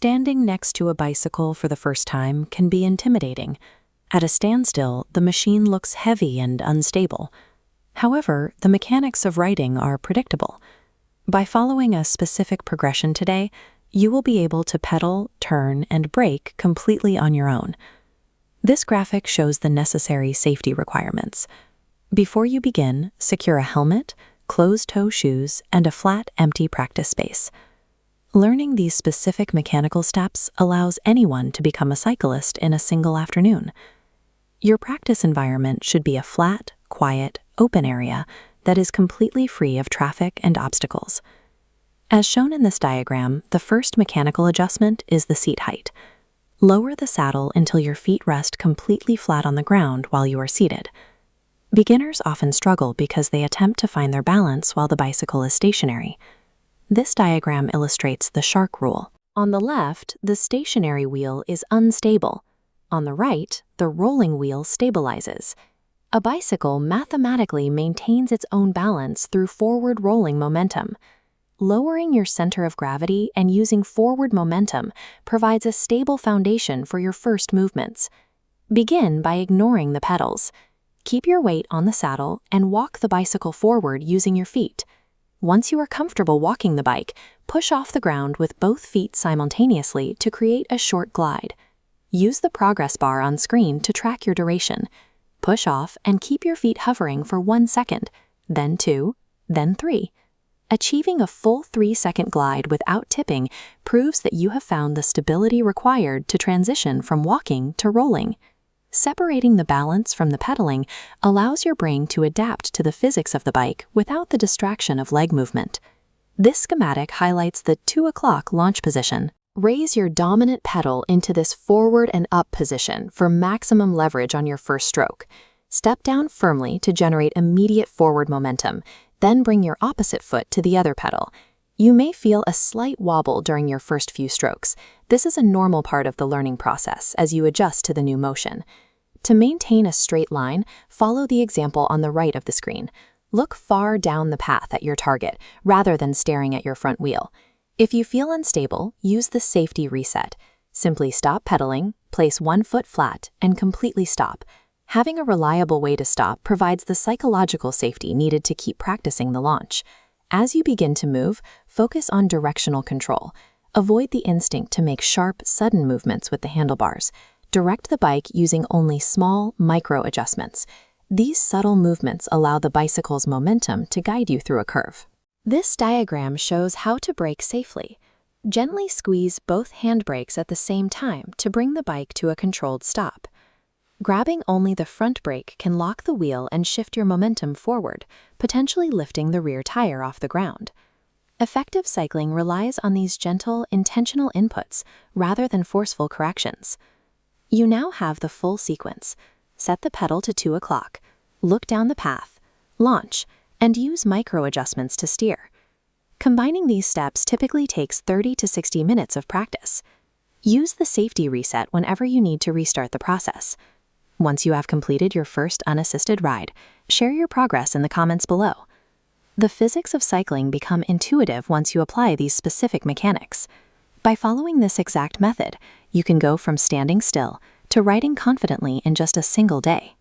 Standing next to a bicycle for the first time can be intimidating. At a standstill, the machine looks heavy and unstable. However, the mechanics of riding are predictable. By following a specific progression today, you will be able to pedal, turn, and brake completely on your own. This graphic shows the necessary safety requirements. Before you begin, secure a helmet, closed-toe shoes, and a flat, empty practice space. Learning these specific mechanical steps allows anyone to become a cyclist in a single afternoon. Your practice environment should be a flat, quiet, open area that is completely free of traffic and obstacles. As shown in this diagram, the first mechanical adjustment is the seat height. Lower the saddle until your feet rest completely flat on the ground while you are seated. Beginners often struggle because they attempt to find their balance while the bicycle is stationary. This diagram illustrates the shark rule. On the left, the stationary wheel is unstable. On the right, the rolling wheel stabilizes. A bicycle mathematically maintains its own balance through forward rolling momentum. Lowering your center of gravity and using forward momentum provides a stable foundation for your first movements. Begin by ignoring the pedals. Keep your weight on the saddle and walk the bicycle forward using your feet. Once you are comfortable walking the bike, push off the ground with both feet simultaneously to create a short glide. Use the progress bar on screen to track your duration. Push off and keep your feet hovering for 1 second, then 2, then 3. Achieving a full 3-second glide without tipping proves that you have found the stability required to transition from walking to rolling. Separating the balance from the pedaling allows your brain to adapt to the physics of the bike without the distraction of leg movement. This schematic highlights the 2 o'clock launch position. Raise your dominant pedal into this forward and up position for maximum leverage on your first stroke. Step down firmly to generate immediate forward momentum, then bring your opposite foot to the other pedal. You may feel a slight wobble during your first few strokes. This is a normal part of the learning process as you adjust to the new motion. To maintain a straight line, follow the example on the right of the screen. Look far down the path at your target rather than staring at your front wheel. If you feel unstable, use the safety reset. Simply stop pedaling, place 1 foot flat, and completely stop. Having a reliable way to stop provides the psychological safety needed to keep practicing the launch. As you begin to move, focus on directional control. Avoid the instinct to make sharp, sudden movements with the handlebars. Direct the bike using only small, micro adjustments. These subtle movements allow the bicycle's momentum to guide you through a curve. This diagram shows how to brake safely. Gently squeeze both handbrakes at the same time to bring the bike to a controlled stop. Grabbing only the front brake can lock the wheel and shift your momentum forward, potentially lifting the rear tire off the ground. Effective cycling relies on these gentle, intentional inputs rather than forceful corrections. You now have the full sequence. Set the pedal to 2 o'clock, look down the path, launch, and use micro adjustments to steer. Combining these steps typically takes 30 to 60 minutes of practice. Use the safety reset whenever you need to restart the process. Once you have completed your first unassisted ride, share your progress in the comments below. The physics of cycling become intuitive once you apply these specific mechanics. By following this exact method, you can go from standing still to riding confidently in just a single day.